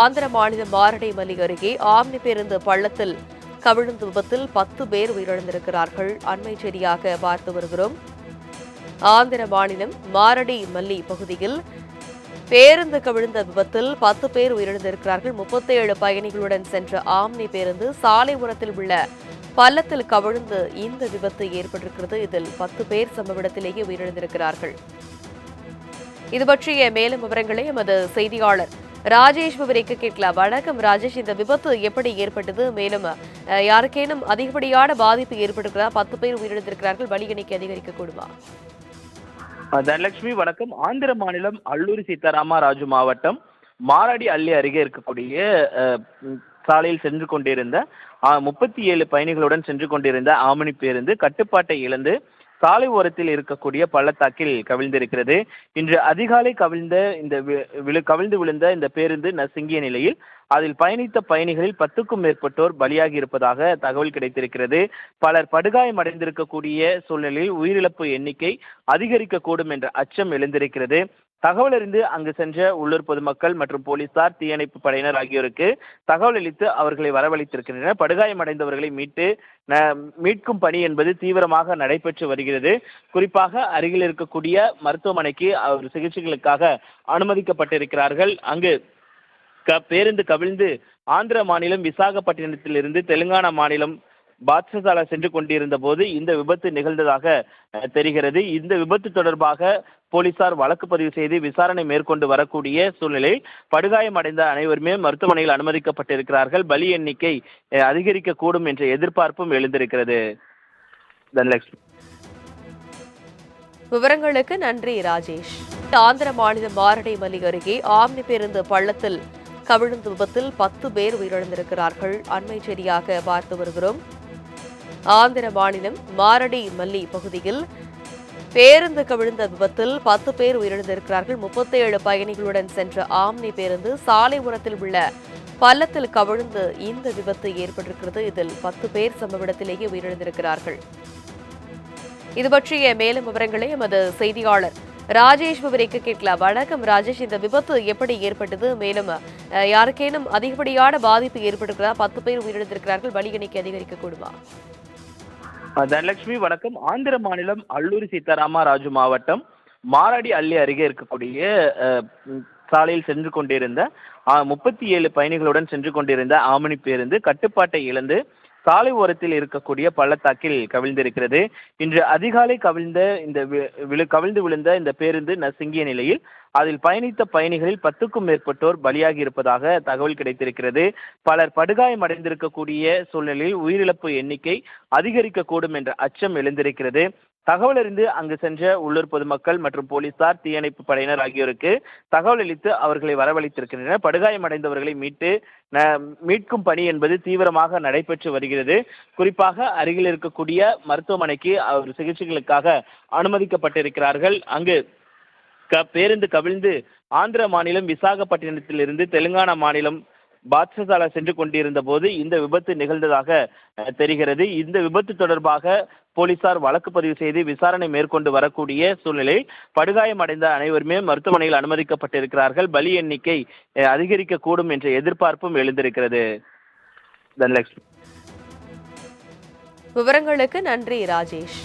ஆந்திர மாநிலம் மாரடைமல்லி அருகே ஆம்னி பேருந்து பள்ளத்தில் கவிழ்ந்த விபத்தில் 10 பேர் உயிரிழந்திருக்கிறார்கள். அண்மை செய்தியாக பார்த்து வருகிறோம். ஆந்திர மாநிலம் மாரடைமல்லி பகுதியில் பேருந்து கவிழ்ந்த விபத்தில் 10 பேர் உயிரிழந்திருக்கிறார்கள். 37 பயணிகளுடன் சென்ற ஆம்னி பேருந்து சாலை ஓரத்தில் உள்ள பள்ளத்தில் கவிழ்ந்து இந்த விபத்து ஏற்பட்டிருக்கிறது. இதில் 10 பேர் சம்பவ இடத்திலேயே உயிரிழந்திருக்கிறார்கள். இது பற்றிய மேலும் விவரங்களை எமது செய்தியாளர் ராஜேஷ் விவரிக்க கேட்கலாம். வணக்கம் ராஜேஷ், இந்த விபத்து எப்படி ஏற்பட்டது? மேலும் யாருக்கேனும் அதிகப்படியான பாதிப்பு ஏற்பட்டிருக்கிறதா? 10 பேர் உயிரிழந்திருக்கிறார்கள். பலி எண்ணிக்கை அதிகரிக்க கூடுமா? தனலட்சுமி வணக்கம். ஆந்திர மாநிலம் அல்லூரி சீதாராமராஜு மாவட்டம் மாரடி அள்ளி அருகே இருக்கக்கூடிய சாலையில் சென்று கொண்டிருந்த 37 பயணிகளுடன் சென்று கொண்டிருந்த ஆம்னி பேருந்து கட்டுப்பாட்டை இழந்து சாலை ஓரத்தில் இருக்கக்கூடிய பள்ளத்தாக்கில் கவிழ்ந்திருக்கிறது. இன்று அதிகாலை கவிழ்ந்து விழுந்த இந்த பேருந்து நசுங்கிய நிலையில் அதில் பயணித்த பயணிகளில் 10க்கும் மேற்பட்டோர் பலியாகி இருப்பதாக தகவல் கிடைத்திருக்கிறது. பலர் படுகாயமடைந்திருக்கக்கூடிய சூழ்நிலையில் உயிரிழப்பு எண்ணிக்கை அதிகரிக்கக்கூடும் என்ற அச்சம் எழுந்திருக்கிறது. தகவல் அறிந்து அங்கு சென்ற உள்ளூர் பொதுமக்கள் மற்றும் போலீசார், தீயணைப்பு படையினர் ஆகியோருக்கு தகவல் அளித்து அவர்களை வரவழைத்திருக்கின்றனர். படுகாயமடைந்தவர்களை மீட்கும் பணி என்பது தீவிரமாக நடைபெற்று வருகிறது. குறிப்பாக அருகில் இருக்கக்கூடிய மருத்துவமனைக்கு அவர் சிகிச்சைகளுக்காக அனுமதிக்கப்பட்டிருக்கிறார்கள். அங்கு பேருந்து கவிழ்ந்து ஆந்திர மாநிலம் விசாகப்பட்டினத்திலிருந்து தெலுங்கானா மாநிலம் பாட்சசாலா சென்று கொண்டிருந்த போது இந்த விபத்து நிகழ்ந்ததாக தெரிகிறது. இந்த விபத்து தொடர்பாக போலீசார் வழக்கு பதிவு செய்து விசாரணை மேற்கொண்டு வரக்கூடிய சூழ்நிலையில் படுகாயமடைந்த அனைவருமே மருத்துவமனையில் அனுமதிக்கப்பட்டிருக்கிறார்கள். பலி எண்ணிக்கை அதிகரிக்கக்கூடும் என்ற எதிர்பார்ப்பும் எழுந்திருக்கிறது. தனலட்சுமி, விவரங்களுக்கு நன்றி ராஜேஷ். ஆந்திர மாநிலம் மாரடைமல்லி அருகே ஆம்னி பேருந்து பள்ளத்தில் கவிழ்ந்த விபத்தில் 10 பேர் உயிரிழந்திருக்கிறார்கள். அண்மை செய்தியாக பார்த்து வருகிறோம். ஆந்திர மாநிலம் மாரடைமல்லி பகுதியில் பேருந்து கவிழ்ந்த விபத்தில் 10 பேர் உயிரிழந்திருக்கிறார்கள். 37 பயணிகளுடன் சென்ற ஆம்னி பேருந்து சாலை ஓரத்தில் உள்ள பள்ளத்தில் கவிழ்ந்து இந்த விபத்து ஏற்பட்டிருக்கிறது. இதில் 10 பேர் சம்பவ இடத்திலேயே உயிரிழந்திருக்கிறார்கள். இது பற்றிய மேலும் விவரங்களை எமது செய்தியாளர் ராஜேஷ் விவரிக்க கேட்கலாம். வணக்கம் ராஜேஷ், இந்த விபத்து எப்படி ஏற்பட்டது? மேலும் யாருக்கேனும் அதிகப்படியான பாதிப்பு ஏற்பட்டிருக்கிறதா? 10 பேர் உயிரிழந்திருக்கிறார்கள். பலி எண்ணிக்கை அதிகரிக்க கூடுமா? தனலட்சுமி வணக்கம். ஆந்திர மாநிலம் அல்லூரி சீதாராமராஜு மாவட்டம் மாரடி அள்ளி அருகே இருக்கக்கூடிய சாலையில் சென்று கொண்டிருந்த 37 பயணிகளுடன் சென்று கொண்டிருந்த ஆம்னி பேருந்து கட்டுப்பாட்டை இழந்து சாலை ஓரத்தில் இருக்கக்கூடிய பள்ளத்தாக்கில் கவிழ்ந்திருக்கிறது. இன்று அதிகாலை கவிழ்ந்து விழுந்த இந்த பேருந்து நசுங்கிய நிலையில் அதில் பயணித்த பயணிகளில் 10க்கும் மேற்பட்டோர் பலியாகி இருப்பதாக தகவல் கிடைத்திருக்கிறது. பலர் படுகாயமடைந்திருக்கக்கூடிய சூழ்நிலையில் உயிரிழப்பு எண்ணிக்கை அதிகரிக்கக்கூடும் என்ற அச்சம் எழுந்திருக்கிறது. தகவல் அறிந்து அங்கு சென்ற உள்ளூர் பொதுமக்கள் மற்றும் போலீசார், தீயணைப்பு படையினர் ஆகியோருக்கு தகவல் அளித்து அவர்களை வரவழைத்திருக்கின்றனர். படுகாயமடைந்தவர்களை மீட்கும் பணி என்பது தீவிரமாக நடைபெற்று வருகிறது. குறிப்பாக அருகில் இருக்கக்கூடிய மருத்துவமனைக்கு அவர் சிகிச்சைகளுக்காக அனுமதிக்கப்பட்டிருக்கிறார்கள். அங்கு பேருந்து கவிழ்ந்து ஆந்திர மாநிலம் விசாகப்பட்டினத்திலிருந்து தெலுங்கானா மாநிலம் பாட்சசாலா சென்று கொண்டிருந்த போது இந்த விபத்து நிகழ்ந்ததாக தெரிகிறது. இந்த விபத்து தொடர்பாக போலீசார் வழக்கு பதிவு செய்து விசாரணை மேற்கொண்டு வரக்கூடிய சூழ்நிலையில் படுகாயமடைந்த அனைவருமே மருத்துவமனையில் அனுமதிக்கப்பட்டிருக்கிறார்கள். பலி எண்ணிக்கை அதிகரிக்கக்கூடும் என்ற எதிர்பார்ப்பும் எழுந்திருக்கிறது. தனலட்சுமி, விவரங்களுக்கு நன்றி ராஜேஷ்.